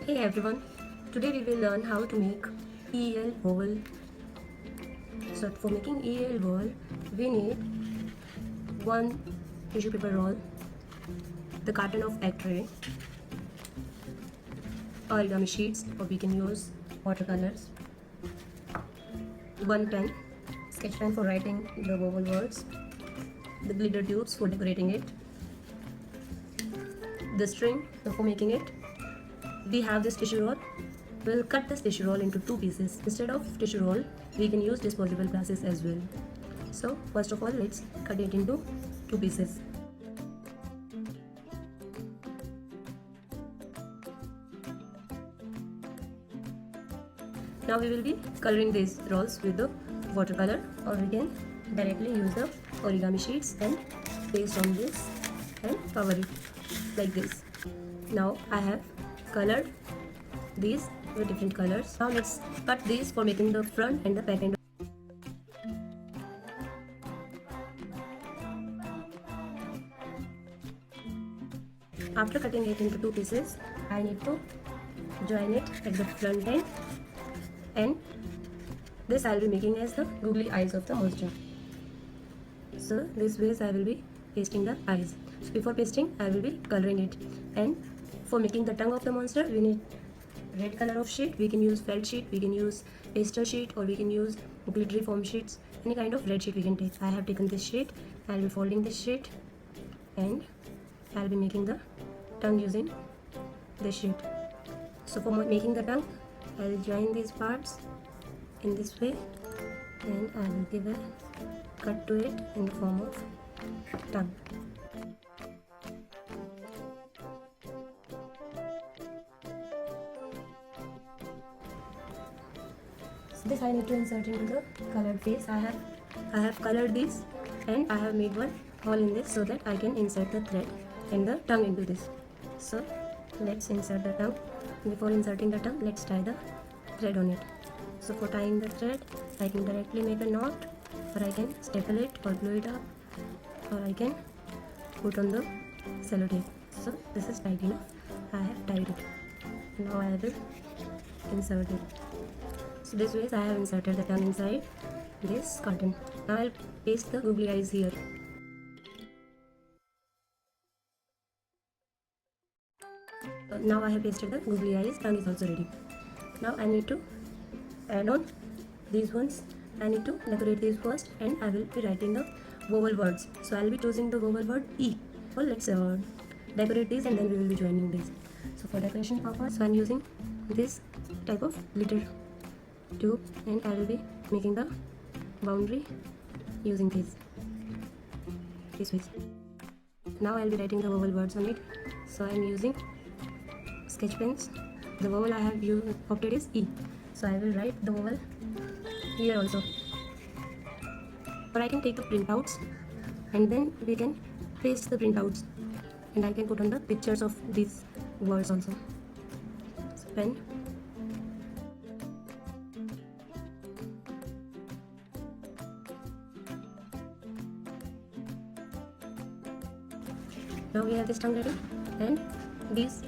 Hey everyone, today we will learn how to make EL vowel. So for making EL vowel, we need one tissue paper roll, the carton of egg tray, origami sheets or we can use watercolors, one pen, sketch pen for writing the vowel words, the glitter tubes for decorating it, the string for making it. We have this tissue roll. We'll cut this tissue roll into two pieces. Instead of tissue roll, we can use disposable glasses as well. So first of all, let's cut it into two pieces. Now we will be coloring these rolls with the watercolor, or we can directly use the origami sheets and paste on this and cover it like this. Now I have colored these with different colors. Now let's cut these for making the front and the back end. After cutting it into two pieces, I need to join it at the front end, and this I will be making as the googly eyes of the monster. So this way I will be pasting the eyes. So before pasting, I will be coloring it. And for making the tongue of the monster, we need red color of sheet. We can use felt sheet, we can use pastel sheet, or we can use glittery foam sheets. Any kind of red sheet we can take. I have taken this sheet. I will be folding this sheet, and I will be making the tongue using this sheet. So for making the tongue, I will join these parts in this way, and I will give a cut to it in the form of tongue. So this I need to insert into the colored face. I have colored this, and I have made one hole in this so that I can insert the thread and the tongue into this. So let's insert the tongue. Before inserting the tongue, let's tie the thread on it. So for tying the thread, I can directly make a knot, or I can staple it or glue it up, or I can put on the sellotape. So this is tight enough. I have tied it. Now I will insert it. So this way I have inserted the tongue inside this carton. Now I'll paste the googly eyes here. Now I have pasted the googly eyes. Tongue is also ready. Now I need to add on these ones. I need to decorate these first, and I will be writing the vowel words. So I will be choosing the vowel word E. Well, let's decorate these, and then we will be joining these. So for decoration purpose, so I am using this type of glitter tube, and I will be making the boundary using this way. Now I will be writing the vowel words on it. So I am using sketch pens. The vowel I have opted is E. So I will write the vowel here also. Or I can take the printouts, and then we can paste the printouts, and I can put on the pictures of these words also. So pen. Now we have this tongue ready, and these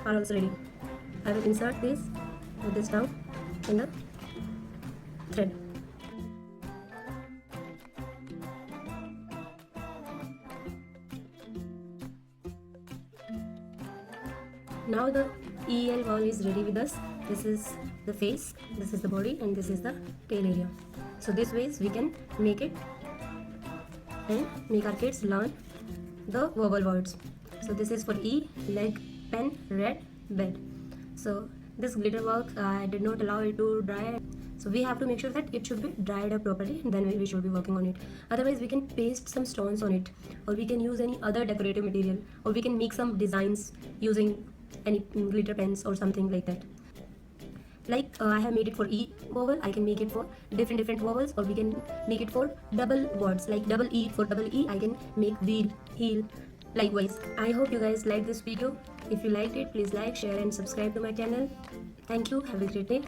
are also ready. I will insert this with this tongue in the thread. Now the EL vowel is ready with us. This is the face, this is the body, and this is the tail area. So this ways we can make it and make our kids learn the vowel words. So this is for E, leg, pen, red, bed. So this glitter work, I did not allow it to dry. So we have to make sure that it should be dried up properly, then we should be working on it. Otherwise we can paste some stones on it, or we can use any other decorative material, or we can make some designs using any glitter pens or something like that. Like I have made it for E vowel, I can make it for different vowels, or we can make it for double words, like double E. For double E, I can make wheel, heel, likewise. I hope you guys liked this video. If you liked it, please like, share and subscribe to my channel. Thank you. Have a great day.